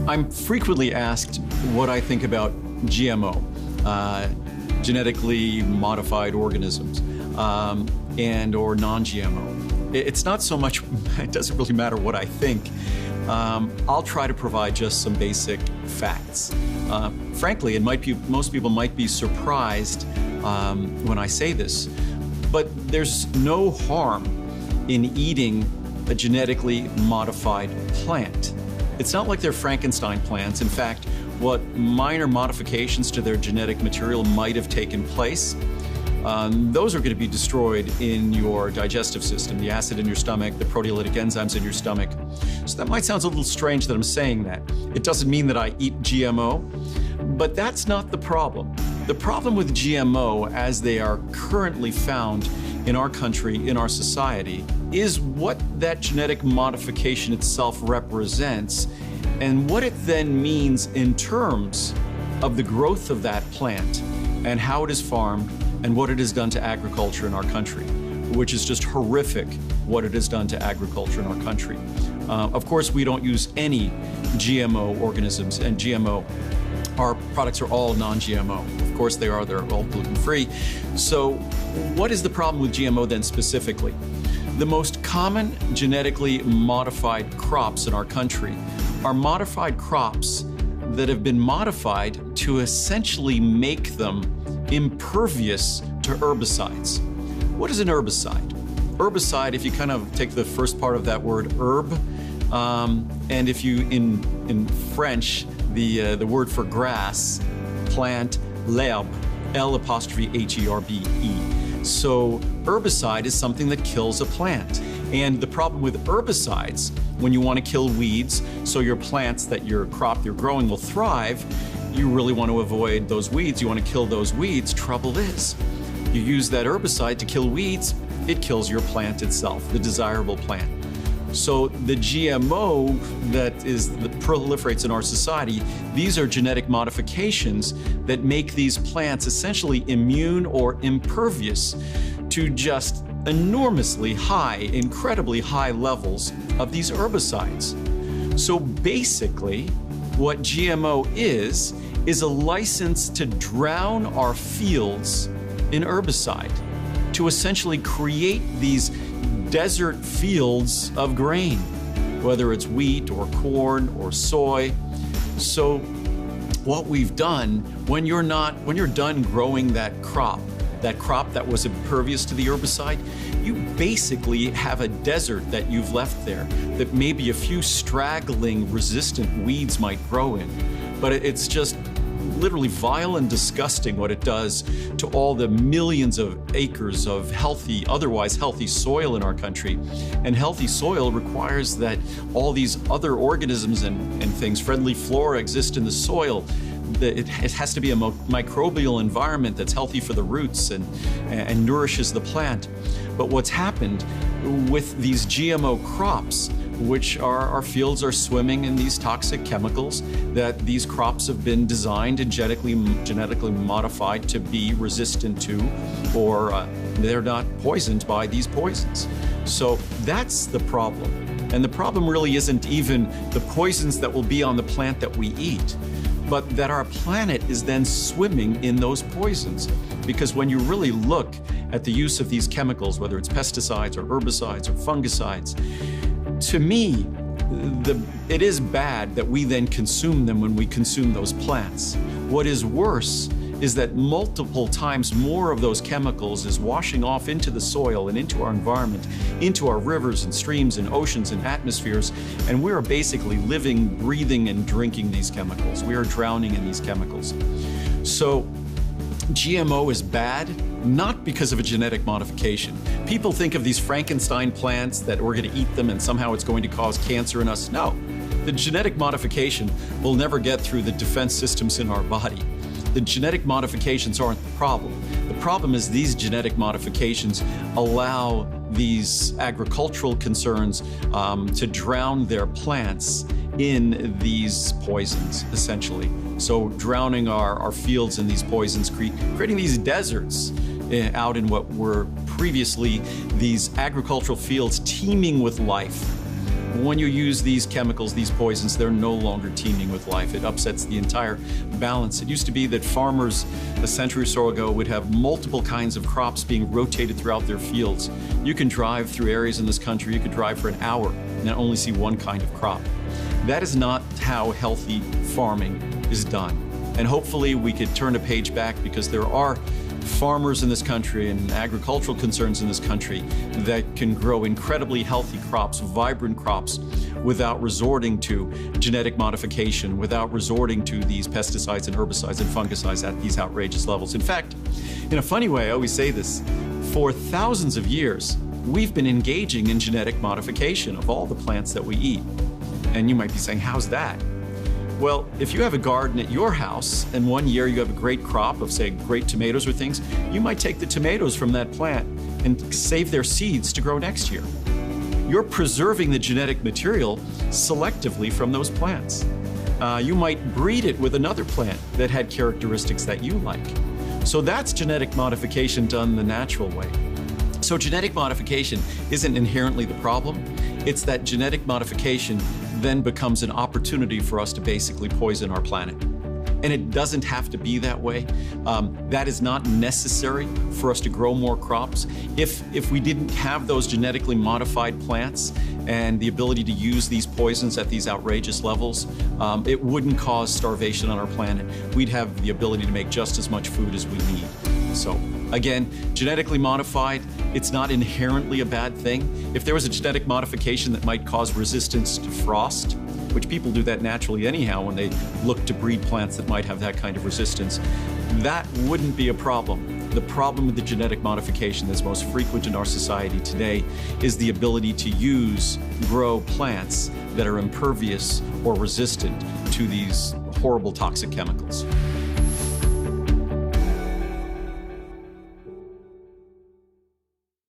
I'm frequently asked what I think about GMO, genetically modified organisms, and or non-GMO. It's not so much, it doesn't really matter what I think. I'll try to provide just some basic facts. Frankly, most people might be surprised when I say this, but there's no harm in eating a genetically modified plant. It's not like they're Frankenstein plants. In fact, what minor modifications to their genetic material might have taken place, those are going to be destroyed in your digestive system, the acid in your stomach, the proteolytic enzymes in your stomach. So that might sound a little strange that I'm saying that. It doesn't mean that I eat GMO, but that's not the problem. The problem with GMO, as they are currently found in our country, in our society, is what that genetic modification itself represents and what it then means in terms of the growth of that plant and how it is farmed and what it has done to agriculture in our country, which is just horrific what it has done to agriculture in our country. Of course, we don't use any GMO organisms, and GMO, our products are all non-GMO. Of course they're all gluten-free. So what is the problem with GMO then specifically? The most common genetically modified crops in our country are modified crops that have been modified to essentially make them impervious to herbicides. What is an herbicide? Herbicide, if you kind of take the first part of that word herb, and if you, in French, the word for grass, plant, l'herbe, L''Herbe. So herbicide is something that kills a plant. And the problem with herbicides, when you want to kill weeds, so your plants that your crop you're growing will thrive, you really want to avoid those weeds, you want to kill those weeds. Trouble is, you use that herbicide to kill weeds, it kills your plant itself, the desirable plant. So the GMO that proliferates in our society, these are genetic modifications that make these plants essentially immune or impervious to just enormously high, incredibly high levels of these herbicides. So basically, what GMO is a license to drown our fields in herbicide, to essentially create these desert fields of grain, whether it's wheat or corn or soy. So what we've done, when you're done growing that crop that was impervious to the herbicide, you basically have a desert that you've left there that maybe a few straggling resistant weeds might grow in. But it's just literally vile and disgusting what it does to all the millions of acres of otherwise healthy soil in our country. And healthy soil requires that all these other organisms and things, friendly flora, exist in the soil. It has to be a microbial environment that's healthy for the roots and nourishes the plant. But what's happened with these GMO crops, which our fields are swimming in these toxic chemicals that these crops have been designed and genetically modified to be resistant to, or they're not poisoned by these poisons. So that's the problem. And the problem really isn't even the poisons that will be on the plant that we eat, but that our planet is then swimming in those poisons. Because when you really look at the use of these chemicals, whether it's pesticides or herbicides or fungicides, to me, it is bad that we then consume them when we consume those plants. What is worse is that multiple times more of those chemicals is washing off into the soil and into our environment, into our rivers and streams and oceans and atmospheres, and we are basically living, breathing, and drinking these chemicals. We are drowning in these chemicals. So GMO is bad, not because of a genetic modification. People think of these Frankenstein plants that we're going to eat them and somehow it's going to cause cancer in us. No, the genetic modification will never get through the defense systems in our body. The genetic modifications aren't the problem. The problem is these genetic modifications allow these agricultural concerns to drown their plants in these poisons, essentially. So drowning our fields in these poisons, creating these deserts out in what were previously these agricultural fields teeming with life. When you use these chemicals, these poisons, they're no longer teeming with life. It upsets the entire balance. It used to be that farmers a century or so ago would have multiple kinds of crops being rotated throughout their fields. You can drive through areas in this country, you could drive for an hour and only see one kind of crop. That is not how healthy farming is done. And hopefully we could turn a page back, because there are farmers in this country and agricultural concerns in this country that can grow incredibly healthy crops, vibrant crops, without resorting to genetic modification, without resorting to these pesticides and herbicides and fungicides at these outrageous levels. In fact, in a funny way, I always say this, for thousands of years, we've been engaging in genetic modification of all the plants that we eat. And you might be saying, how's that? Well, if you have a garden at your house and one year you have a great crop of, say, great tomatoes or things, you might take the tomatoes from that plant and save their seeds to grow next year. You're preserving the genetic material selectively from those plants. You might breed it with another plant that had characteristics that you like. So that's genetic modification done the natural way. So genetic modification isn't inherently the problem. It's that genetic modification then becomes an opportunity for us to basically poison our planet. And it doesn't have to be that way. That is not necessary for us to grow more crops. If we didn't have those genetically modified plants and the ability to use these poisons at these outrageous levels, it wouldn't cause starvation on our planet. We'd have the ability to make just as much food as we need. So again, genetically modified, it's not inherently a bad thing. If there was a genetic modification that might cause resistance to frost, which people do that naturally anyhow when they look to breed plants that might have that kind of resistance, that wouldn't be a problem. The problem with the genetic modification that's most frequent in our society today is the ability to grow plants that are impervious or resistant to these horrible toxic chemicals.